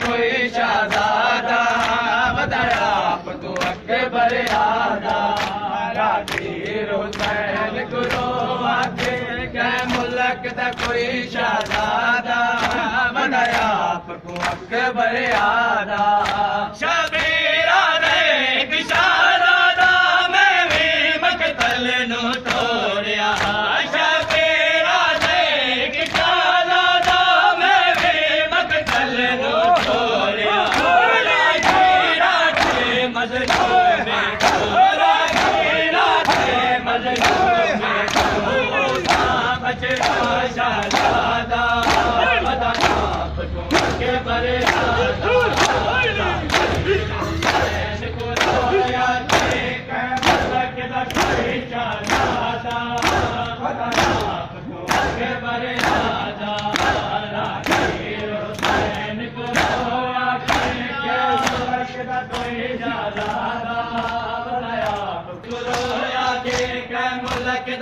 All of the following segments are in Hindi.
कोई शहजादा बताया तू अकबर आदा राजीर हुसैन गुरो आके कै मुल्क दा कोई शहजादा बताया तू अकबर आदा शबीरा दे शहजादा मैं भी मकतल नु तोड़िया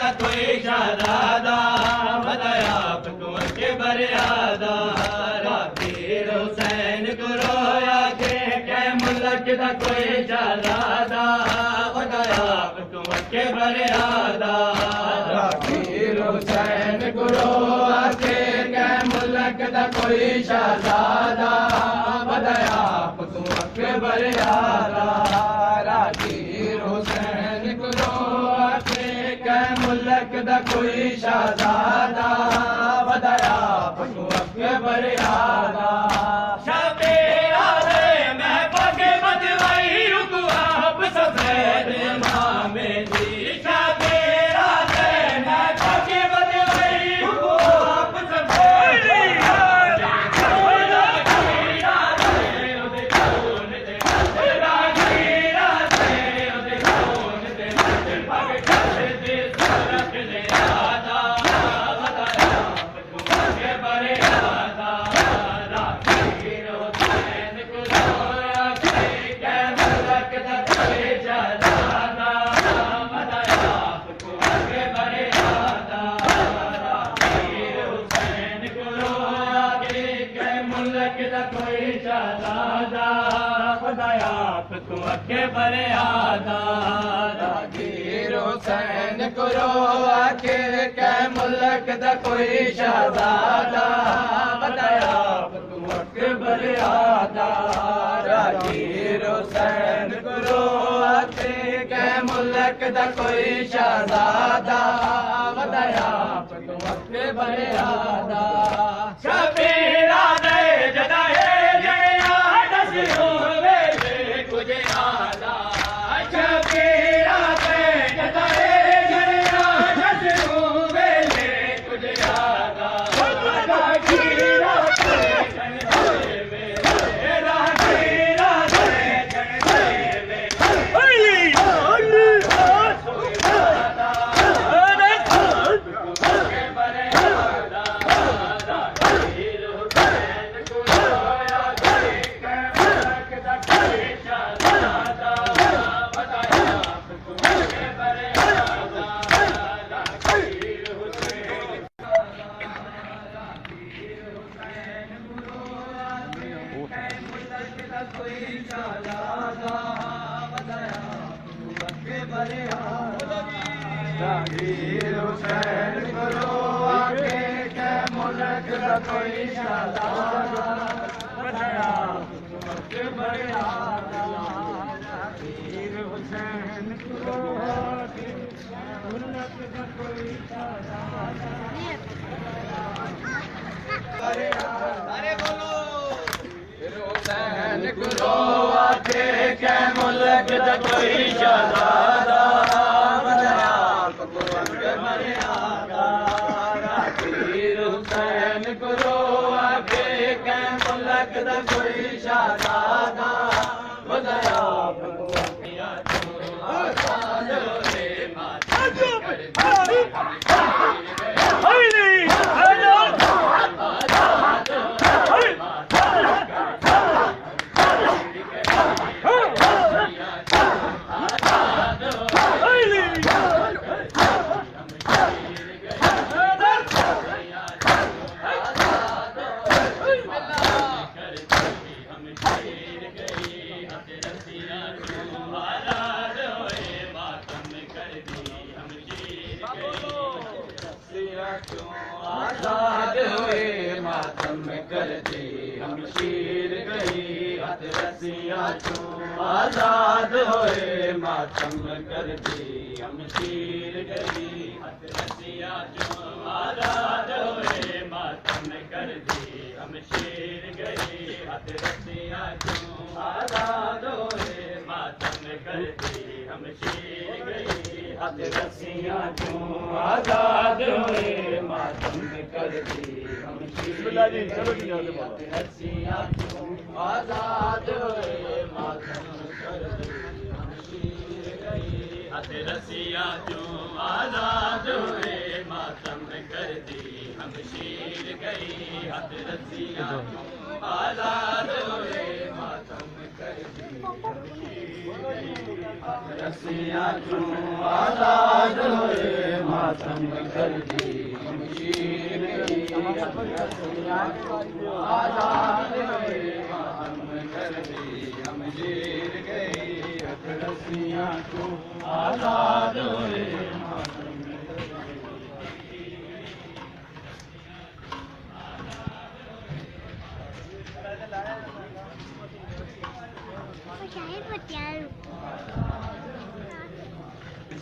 कोई शहजादा बताया तू अकबर आदा राजीर हुसैन गुरो आके कै मुल्क दा कोई शहजादा बताया तू अकबर आदा राजीर हुसैन गुरो आके कै मुल्क दा कोई शहजादा बताया तू अकबर आदा राजीर हुसैन गुरो मुल्क दा कोई शहजादा बताया तू अकबर आदा शबीरा दे मैं पग बजवाई रुक आप सफेद इमाम जी शबीरा दे मैं पग बजवाई रुक आप सफेद अगे बरियादा जागीर हुसैन गुरो आखे कै मुल्क दा कोई शहजादा बताया तू अगे बरियादा जागीर हुसैन गुरो आखे कै मुल्क दा कोई शहजादा बताया तू अगे बरियादा शबीरा दे जदाए जया दसियो वे कुछ आदा शबीरा दे जदाए जया दसियो वे कुछ आदा रागीरा दे जन वे रागीरा दे जन वे अली अली सुबहाना के बरियादा जागीर हुसैन गुरो आगे कै मुल्क दा कोई शहजादा बताया तू अगे बरियादा जागीर हुसैन गुरो आगे मुल्क दा कोई शहजादा अरे बोलो हुसैन गुरो आगे कै मुल्क दा कोई शहजादा हुसैन गुरो आगे कै मुल्क दा कोई शहजादा बताया आजाद हुए मातम कर दी हम शीर गई हथ रसिया चूं आजाद हुए मातम कर दी हम शीर गई हथ रसिया चूं आजाद हुए मातम कर दी हम शीर गई हथ रसिया चूं आजाद हुए मातम कर दी हम शीर गई हथ रसिया चूं आजाद हुए मातम कर दी हम शीर गई हथ रसिया चूं आजाद हुए मातम कर दी हम शीर गई हथ रसिया चूं आजाद हुए मातम कर दी हम शीर गई हथ रसिया चूं आजाद हुए मातम कर दी रसिया चूं आजाद हुए मातम कर दी हम शीर गई रसिया चूं आजाद हुए मातम कर दी हम शीर गई रसिया चूं आजाद हुए मातम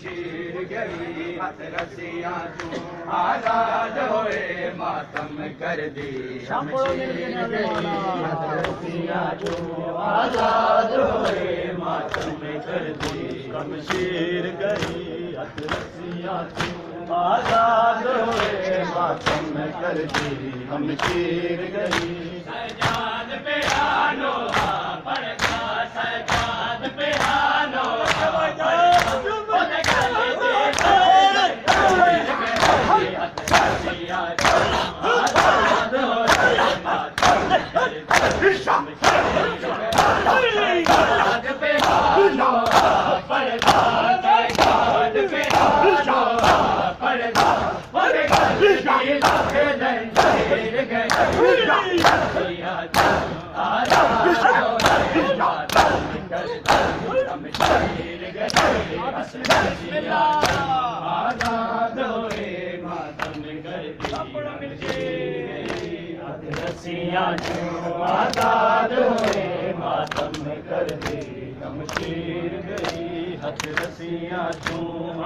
शीर गई हथ रसिया चूं आजाद हुए मातम कर दी हम शीर गई हथ रसिया चूं आजाद हुए मातम कर दी हम शीर गई हथ रसिया चूं आजाद हुए मातम कर दी हम शीर गई सजाद पे आनो पड़ता सजाद पे आनो हथ रसियां आजाद होए मातम कर दी हथ रसियां आजाद होए मातम कर दी शमशीर गई हथ रसियां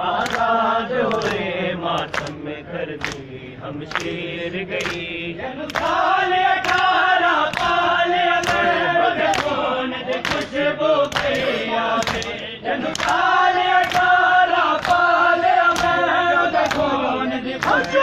आजाद होए मातम कर दी शमशीर गई जन साल 18 पाल सोन दी खुशबू गई आवे जन साल 18 पाल सोन दी खुशबू